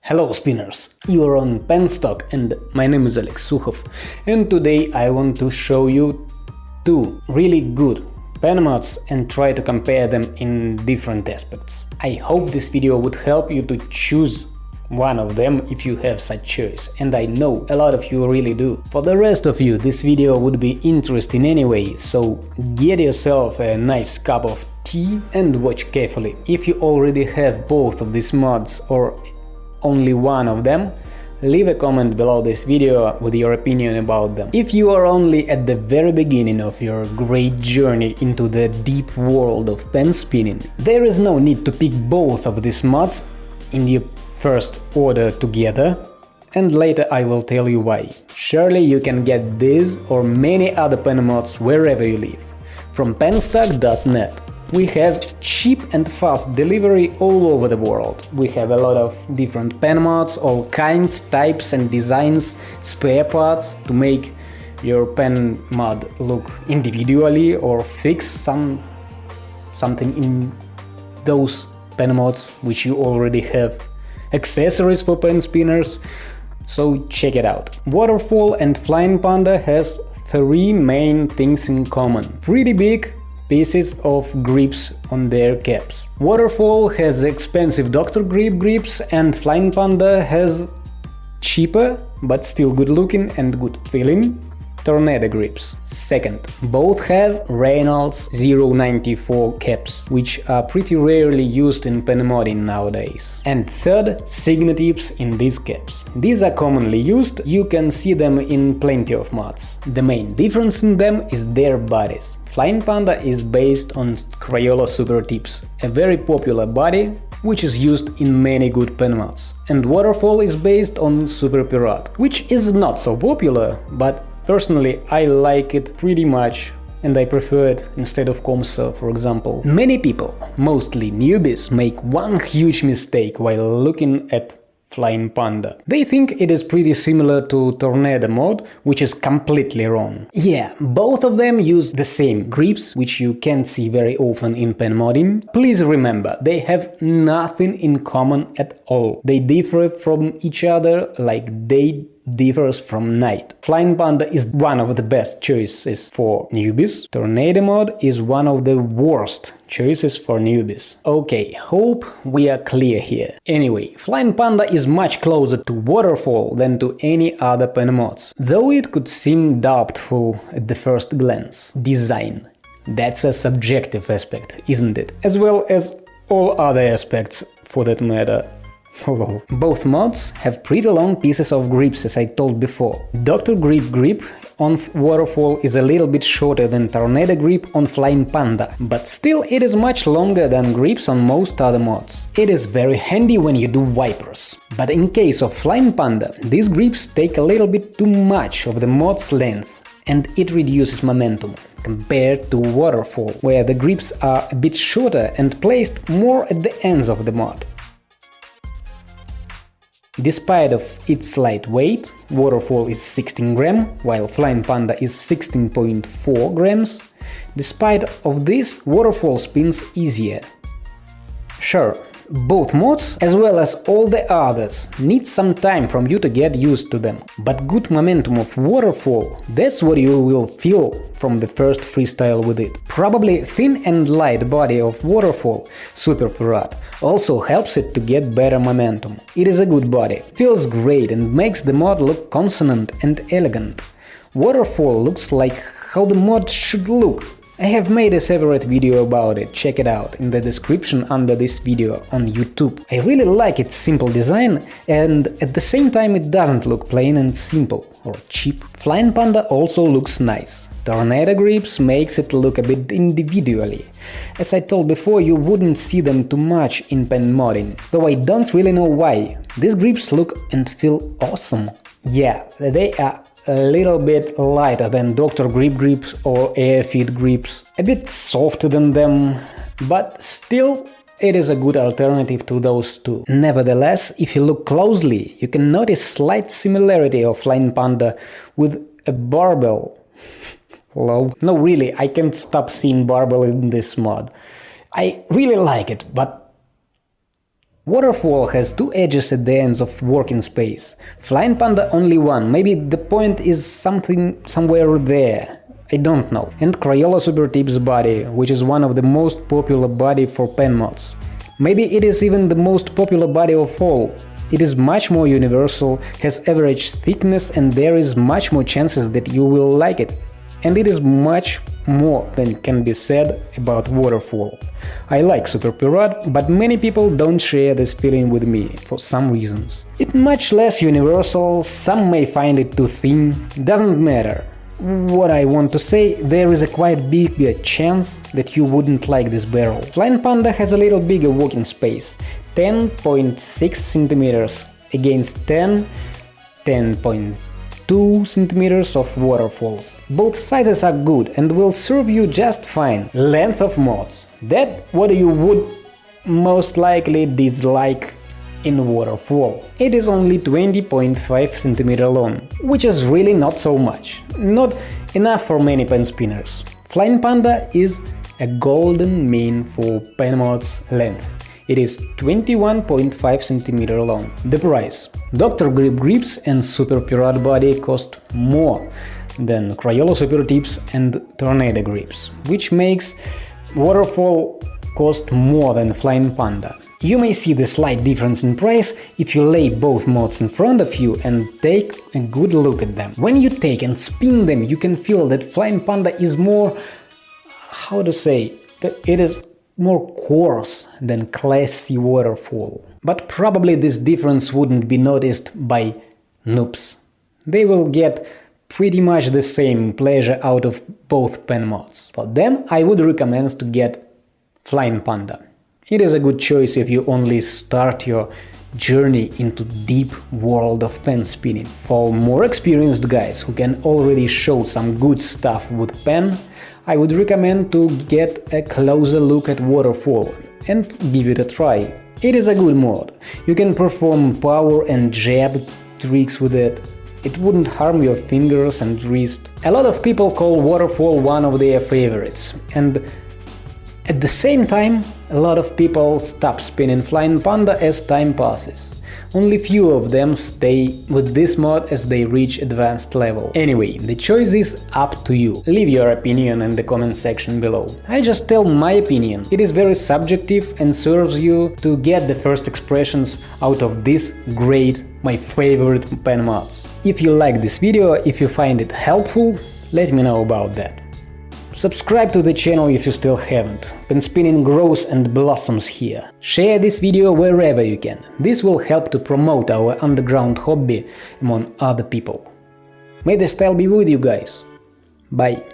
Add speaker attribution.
Speaker 1: Hello spinners, you are on Penstock and my name is Alex Sukhov, and today I want to show you two really good pen mods and try to compare them in different aspects. I hope this video would help you to choose one of them if you have such choice, and I know a lot of you really do. For the rest of you, this video would be interesting anyway, so get yourself a nice cup of tea and watch carefully. If you already have both of these mods or only one of them, leave a comment below this video with your opinion about them. If you are only at the very beginning of your great journey into the deep world of pen spinning, there is no need to pick both of these mods in your first order together, and later I will tell you why. Surely you can get these or many other pen mods wherever you live. From penstock.at. We have cheap and fast delivery all over the world. We have a lot of different pen mods, all kinds, types and designs, spare parts to make your pen mod look individually or fix something in those pen mods which you already have. Accessories for pen spinners, so check it out. Waterfall and Flying Panda has three main things in common. Pretty big pieces of grips on their caps. Waterfall has expensive Dr. Grip grips and Flying Panda has cheaper but still good looking and good feeling Tornado grips. Second, both have Reynolds 094 caps, which are pretty rarely used in pen modding nowadays. And third, Signet tips in these caps. These are commonly used, you can see them in plenty of mods. The main difference in them is their bodies. Flying Panda is based on Crayola Super Tips, a very popular body which is used in many good pen mods. And Waterfall is based on Super Pirate, which is not so popular, but personally I like it pretty much and I prefer it instead of Comso, for example. Many people, mostly newbies, make one huge mistake while looking at Flying Panda. They think it is pretty similar to Tornado mod, which is completely wrong. Yeah, both of them use the same grips, which you can't see very often in pen modding. Please remember, they have nothing in common at all. They differ from each other like day differs from night. Flying Panda is one of the best choices for newbies. Tornado mod is one of the worst choices for newbies. Okay, hope we are clear here. Anyway, Flying Panda is much closer to Waterfall than to any other pen mods, though it could seem doubtful at the first glance. Design. That's a subjective aspect, isn't it? As well as all other aspects for that matter. Both mods have pretty long pieces of grips, as I told before. Dr. Grip grip on Waterfall is a little bit shorter than Tornado grip on Flying Panda, but still it is much longer than grips on most other mods. It is very handy when you do wipers. But in case of Flying Panda, these grips take a little bit too much of the mod's length, and it reduces momentum, compared to Waterfall, where the grips are a bit shorter and placed more at the ends of the mod. Despite of its light weight, Waterfall is 16 grams, while Flying Panda is 16.4 grams. Despite of this, Waterfall spins easier. Sure, both mods, as well as all the others, need some time from you to get used to them. But good momentum of Waterfall, that's what you will feel from the first freestyle with it. Probably thin and light body of Waterfall, Super Pirate, also helps it to get better momentum. It is a good body, feels great and makes the mod look consonant and elegant. Waterfall looks like how the mod should look. I have made a separate video about it, check it out in the description under this video on YouTube. I really like its simple design, and at the same time it doesn't look plain and simple or cheap. Flying Panda also looks nice. Tornado grips makes it look a bit individually. As I told before, you wouldn't see them too much in pen modding, though I don't really know why. These grips look and feel awesome. Yeah, they are a little bit lighter than Dr. Grip grips or Airfit grips, a bit softer than them, but still it is a good alternative to those two. Nevertheless, if you look closely, you can notice slight similarity of Flying Panda with a barbell. Lol. No, really, I can't stop seeing barbell in this mod. I really like it, but Waterfall has two edges at the ends of working space. Flying Panda only one, maybe the point is somewhere there. I don't know. And Crayola Super Tips body, which is one of the most popular body for pen mods. Maybe it is even the most popular body of all. It is much more universal, has average thickness, and there is much more chances that you will like it. And it is much more than can be said about Waterfall. I like Super Pirate, but many people don't share this feeling with me, for some reasons. It's much less universal, some may find it too thin, doesn't matter. What I want to say, there is a quite big chance that you wouldn't like this barrel. Flying Panda has a little bigger working space, 10.6 cm against 10.2 cm of Waterfalls. Both sizes are good and will serve you just fine. Length of mods. That what you would most likely dislike in Waterfall. It is only 20.5 cm long, which is really not so much. Not enough for many pen spinners. Flying Panda is a golden mean for pen mods length. It is 21.5 cm long. The price. Dr. Grip grips and Super Pirate body cost more than Crayola Super Tips and Tornado grips, which makes Waterfall cost more than Flying Panda. You may see the slight difference in price if you lay both mods in front of you and take a good look at them. When you take and spin them, you can feel that Flying Panda is more, how to say, it is more coarse than classy Waterfall. But probably this difference wouldn't be noticed by noobs. They will get pretty much the same pleasure out of both pen mods. For them, I would recommend to get Flying Panda. It is a good choice if you only start your journey into deep world of pen spinning. For more experienced guys who can already show some good stuff with pen, I would recommend to get a closer look at Waterfall and give it a try. It is a good mod. You can perform power and jab tricks with it. It wouldn't harm your fingers and wrist. A lot of people call Waterfall one of their favorites, and at the same time, a lot of people stop spinning Flying Panda as time passes. Only few of them stay with this mod as they reach advanced level. Anyway, the choice is up to you. Leave your opinion in the comment section below. I just tell my opinion. It is very subjective and serves you to get the first expressions out of this great, my favorite pen mods. If you like this video, if you find it helpful, let me know about that. Subscribe to the channel if you still haven't. Pen spinning grows and blossoms here. Share this video wherever you can. This will help to promote our underground hobby among other people. May the style be with you guys. Bye.